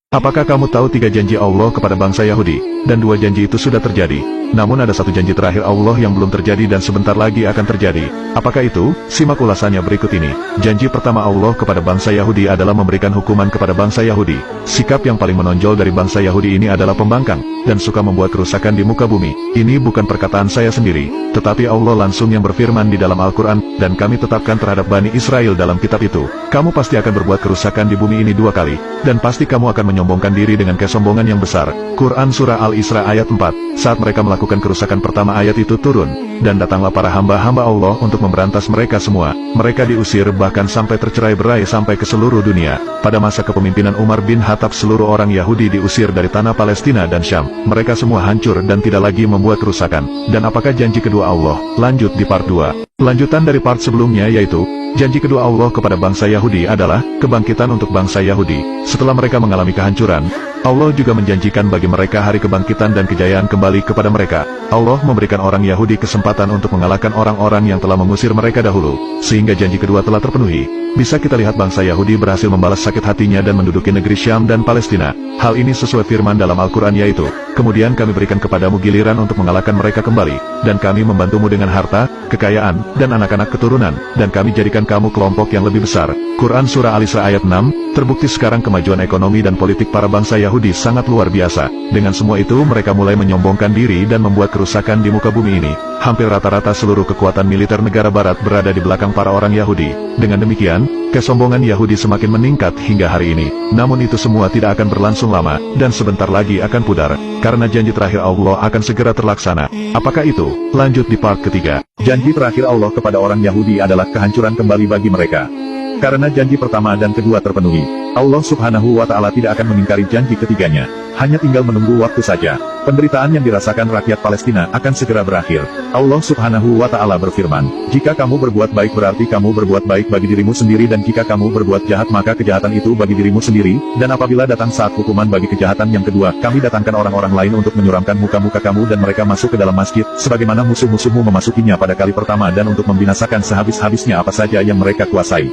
Apakah kamu tahu 3 janji Allah kepada bangsa Yahudi, dan 2 janji itu sudah terjadi? Namun ada 1 janji terakhir Allah yang belum terjadi dan sebentar lagi akan terjadi. Apakah itu? Simak ulasannya berikut ini. Janji pertama Allah kepada bangsa Yahudi adalah memberikan hukuman kepada bangsa Yahudi. Sikap yang paling menonjol dari bangsa Yahudi ini adalah pembangkang, dan suka membuat kerusakan di muka bumi. Ini bukan perkataan saya sendiri, tetapi Allah langsung yang berfirman di dalam Al-Quran, dan kami tetapkan terhadap Bani Israel dalam kitab itu. Kamu pasti akan berbuat kerusakan di bumi ini 2 kali, dan pasti kamu akan menyombongkan diri dengan kesombongan yang besar. Quran Surah Al-Isra ayat 4. Saat mereka melakukan kerusakan pertama ayat itu turun, dan datanglah para hamba-hamba Allah untuk memberantas mereka semua. Mereka diusir bahkan sampai tercerai-berai sampai ke seluruh dunia. Pada masa kepemimpinan Umar bin Khattab seluruh orang Yahudi diusir dari tanah Palestina dan Syam. Mereka semua hancur dan tidak lagi membuat kerusakan. Dan apakah janji kedua Allah? Lanjut di part 2. Lanjutan dari part sebelumnya yaitu, janji kedua Allah kepada bangsa Yahudi adalah kebangkitan untuk bangsa Yahudi. Setelah mereka mengalami kehancuran, Allah juga menjanjikan bagi mereka hari kebangkitan dan kejayaan kembali kepada mereka. Allah memberikan orang Yahudi kesempatan untuk mengalahkan orang-orang yang telah mengusir mereka dahulu, sehingga janji kedua telah terpenuhi. Bisa kita lihat bangsa Yahudi berhasil membalas sakit hatinya dan menduduki negeri Syam dan Palestina. Hal ini sesuai firman dalam Al-Quran yaitu, kemudian kami berikan kepadamu giliran untuk mengalahkan mereka kembali, dan kami membantumu dengan harta, kekayaan, dan anak-anak keturunan, dan kami jadikan kamu kelompok yang lebih besar. Quran Surah Al-Isra ayat 6, terbukti sekarang kemajuan ekonomi dan politik para bangsa Yahudi sangat luar biasa. Dengan semua itu mereka mulai menyombongkan diri dan membuat kerusakan di muka bumi ini. Hampir rata-rata seluruh kekuatan militer negara barat berada di belakang para orang Yahudi. Dengan demikian, kesombongan Yahudi semakin meningkat hingga hari ini. Namun itu semua tidak akan berlangsung lama, dan sebentar lagi akan pudar, karena janji terakhir Allah akan segera terlaksana. Apakah itu? Lanjut di part ketiga. Janji terakhir Allah kepada orang Yahudi adalah kehancuran kembali bagi mereka. Karena janji pertama dan kedua terpenuhi, Allah Subhanahu wa Ta'ala tidak akan mengingkari janji ketiganya. Hanya tinggal menunggu waktu saja. Penderitaan yang dirasakan rakyat Palestina akan segera berakhir. Allah Subhanahu wa Ta'ala berfirman, jika kamu berbuat baik berarti kamu berbuat baik bagi dirimu sendiri, dan jika kamu berbuat jahat maka kejahatan itu bagi dirimu sendiri. Dan apabila datang saat hukuman bagi kejahatan yang kedua, kami datangkan orang-orang lain untuk menyuramkan muka-muka kamu dan mereka masuk ke dalam masjid, sebagaimana musuh-musuhmu memasukinya pada kali pertama, dan untuk membinasakan sehabis-habisnya apa saja yang mereka kuasai.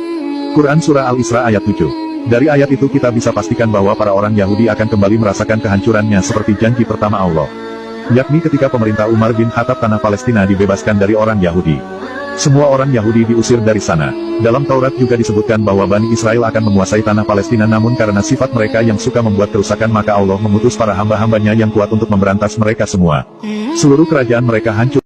Quran Surah Al-Isra ayat 7. Dari ayat itu kita bisa pastikan bahwa para orang Yahudi akan kembali merasakan kehancurannya seperti janji pertama Allah, yakni ketika pemerintah Umar bin Khattab tanah Palestina dibebaskan dari orang Yahudi. Semua orang Yahudi diusir dari sana. Dalam Taurat juga disebutkan bahwa Bani Israel akan menguasai tanah Palestina, namun karena sifat mereka yang suka membuat kerusakan maka Allah mengutus para hamba-hambanya yang kuat untuk memberantas mereka semua. Seluruh kerajaan mereka hancur.